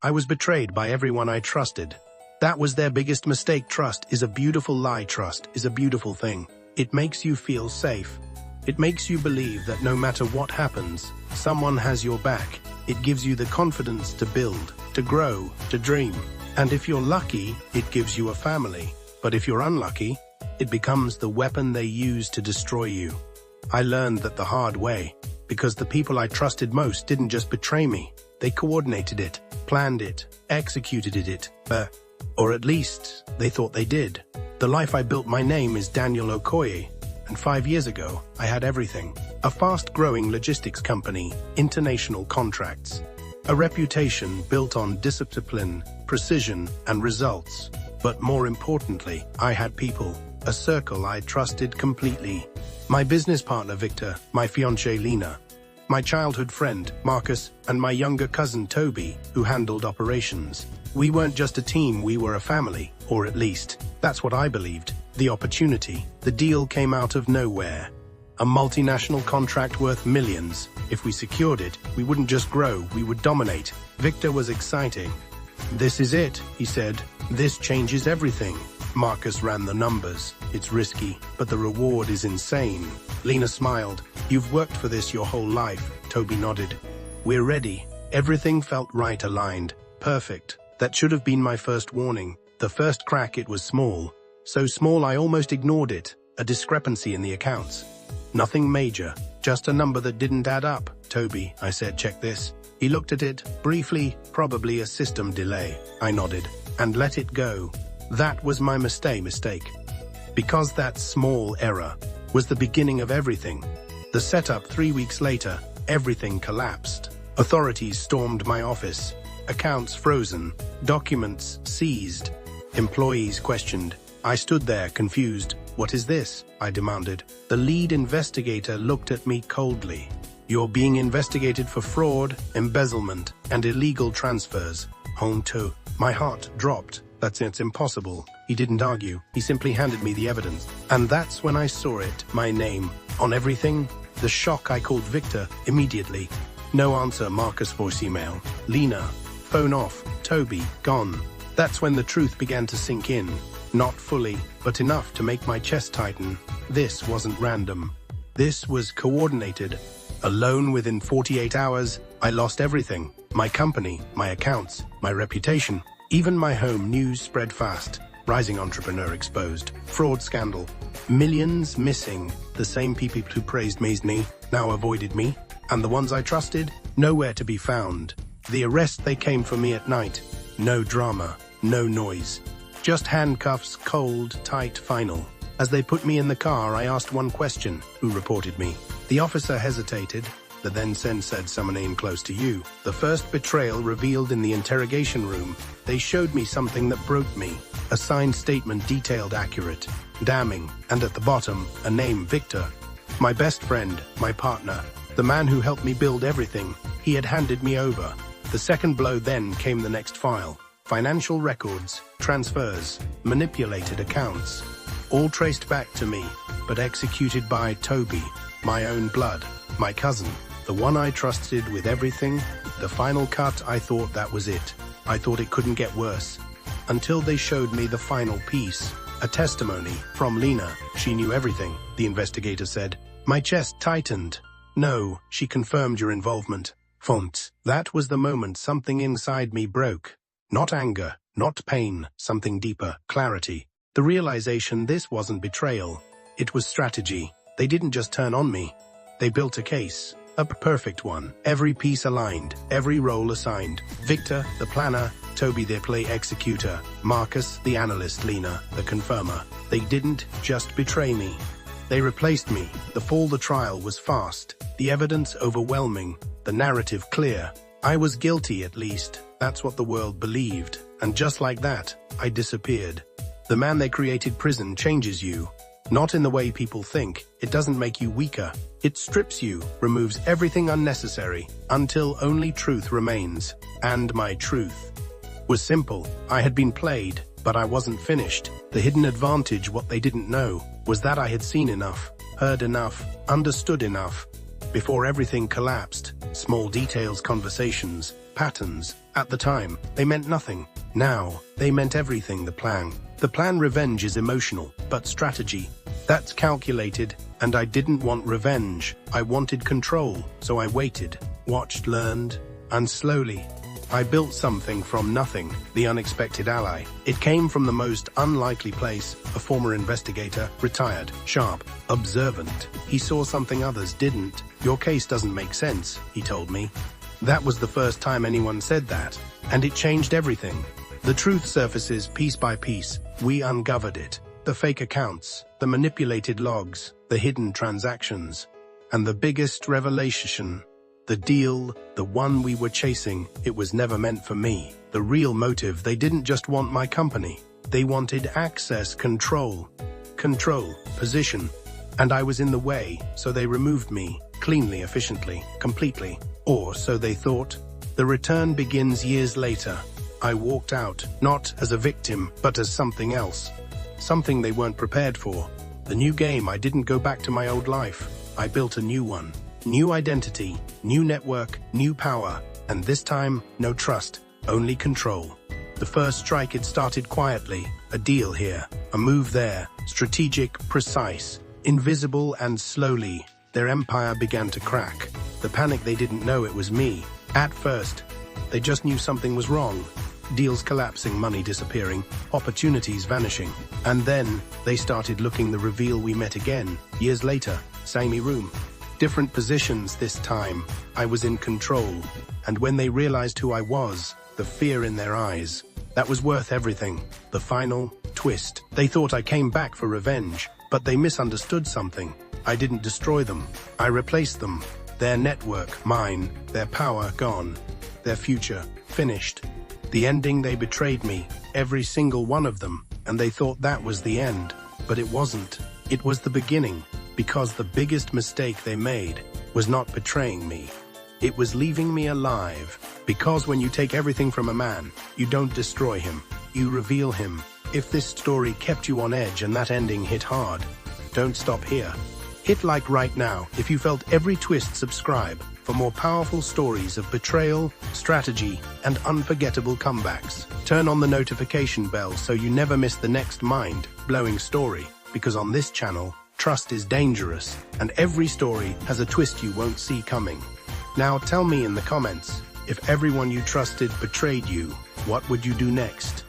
I was betrayed by everyone I trusted. That was their biggest mistake. Trust is a beautiful lie. Trust is a beautiful thing. It makes you feel safe. It makes you believe that no matter what happens, someone has your back. It gives you the confidence to build, to grow, to dream. And if you're lucky, it gives you a family. But if you're unlucky, it becomes the weapon they use to destroy you. I learned that the hard way, because the people I trusted most didn't just betray me. They coordinated it, planned it, executed it, or at least they thought they did. The life I built, my name is Daniel Okoye, and 5 years ago, I had everything. A fast-growing logistics company, international contracts, a reputation built on discipline, precision, and results. But more importantly, I had people, a circle I trusted completely. My business partner, Victor, my fiancée, Lena, my childhood friend, Marcus, and my younger cousin, Toby, who handled operations. We weren't just a team, we were a family, or at least, that's what I believed. The opportunity, the deal came out of nowhere. A multinational contract worth millions. If we secured it, we wouldn't just grow, we would dominate. Victor was exciting. "This is it," he said. "This changes everything." Marcus ran the numbers. "It's risky, but the reward is insane." Lena smiled. "You've worked for this your whole life." Toby nodded. "We're ready." Everything felt right, aligned, perfect. That should have been my first warning. The first crack, it was small. So small I almost ignored it. A discrepancy in the accounts. Nothing major, just a number that didn't add up. "Toby," I said, "check this." He looked at it, briefly, probably a system delay. I nodded, and let it go. That was my mistake. Because that small error was the beginning of everything. The setup 3 weeks later, everything collapsed. Authorities stormed my office. Accounts frozen, documents seized, employees questioned. I stood there, confused. "What is this?" I demanded. The lead investigator looked at me coldly. "You're being investigated for fraud, embezzlement, and illegal transfers." Home to. My heart dropped. It's impossible." He didn't argue. He simply handed me the evidence. And that's when I saw it, my name, on everything. The shock. I called Victor immediately. No answer. Marcus voice email. Lena, phone off. Toby, gone. That's when the truth began to sink in. Not fully, but enough to make my chest tighten. This wasn't random. This was coordinated. Alone within 48 hours, I lost everything. My company, my accounts, my reputation. Even my home. News spread fast. Rising entrepreneur exposed. Fraud scandal. Millions missing. The same people who praised me now avoided me. And the ones I trusted, nowhere to be found. The arrest, they came for me at night. No drama, no noise. Just handcuffs, cold, tight, final. As they put me in the car, I asked one question: who reported me? The officer hesitated, but then said someone in close to you. The first betrayal revealed in the interrogation room. They showed me something that broke me. A signed statement, detailed, accurate, damning, and at the bottom, a name: Victor. My best friend, my partner, the man who helped me build everything. He had handed me over. The second blow. Then came the next file. Financial records, transfers, manipulated accounts. All traced back to me, but executed by Toby, my own blood, my cousin, the one I trusted with everything. The final cut, I thought that was it. I thought it couldn't get worse. Until they showed me the final piece, a testimony from Lena. She knew everything, the investigator said. My chest tightened. No, she confirmed your involvement. Font. That was the moment something inside me broke. Not anger, not pain, something deeper, clarity. The realization this wasn't betrayal. It was strategy. They didn't just turn on me. They built a case. A perfect one. Every piece aligned, every role assigned. Victor, the planner; Toby, the play executor; Marcus, the analyst; Lena, the confirmer. They didn't just betray me. They replaced me. The fall, the trial was fast. The evidence overwhelming. The narrative clear. I was guilty, at least. That's what the world believed. And just like that, I disappeared. The man they created. Prison changes you. Not in the way people think. It doesn't make you weaker. It strips you, removes everything unnecessary, until only truth remains. And my truth was simple. I had been played, but I wasn't finished. The hidden advantage, what they didn't know, was that I had seen enough, heard enough, understood enough. Before everything collapsed, small details, conversations, patterns, At the time, they meant nothing. Now, they meant everything. The plan revenge is emotional, but strategy, that's calculated, and I didn't want revenge. I wanted control, so I waited, watched, learned, and slowly, I built something from nothing, the unexpected ally. It came from the most unlikely place, a former investigator, retired, sharp, observant. He saw something others didn't. Your case doesn't make sense, he told me. That was the first time anyone said that, and it changed everything. The truth surfaces piece by piece. We uncovered it. The fake accounts, the manipulated logs, the hidden transactions, and the biggest revelation. The deal, the one we were chasing, it was never meant for me. The real motive, they didn't just want my company. They wanted access, control, position. And I was in the way, so they removed me, cleanly, efficiently, completely. Or so they thought. The return begins years later. I walked out, not as a victim, but as something else. Something they weren't prepared for. The new game. I didn't go back to my old life. I built a new one. New identity, new network, new power, and this time, no trust, only control. The first strike, it started quietly, a deal here, a move there, strategic, precise, invisible, and slowly, their empire began to crack. The panic, they didn't know it was me. At first, they just knew something was wrong. Deals collapsing, money disappearing, opportunities vanishing. And then, they started looking. The reveal, we met again, years later, same room. Different positions this time. I was in control. And when they realized who I was, the fear in their eyes, that was worth everything. The final twist. They thought I came back for revenge, but they misunderstood something. I didn't destroy them. I replaced them. Their network, mine. Their power, gone. Their future, finished. The ending, they betrayed me. Every single one of them. And they thought that was the end. But it wasn't. It was the beginning. Because the biggest mistake they made was not betraying me. It was leaving me alive. Because when you take everything from a man, you don't destroy him. You reveal him. If this story kept you on edge and that ending hit hard, don't stop here. Hit like right now if you felt every twist. Subscribe for more powerful stories of betrayal, strategy, and unforgettable comebacks. Turn on the notification bell so you never miss the next mind-blowing story. Because on this channel, trust is dangerous, and every story has a twist you won't see coming. Now tell me in the comments, if everyone you trusted betrayed you, what would you do next?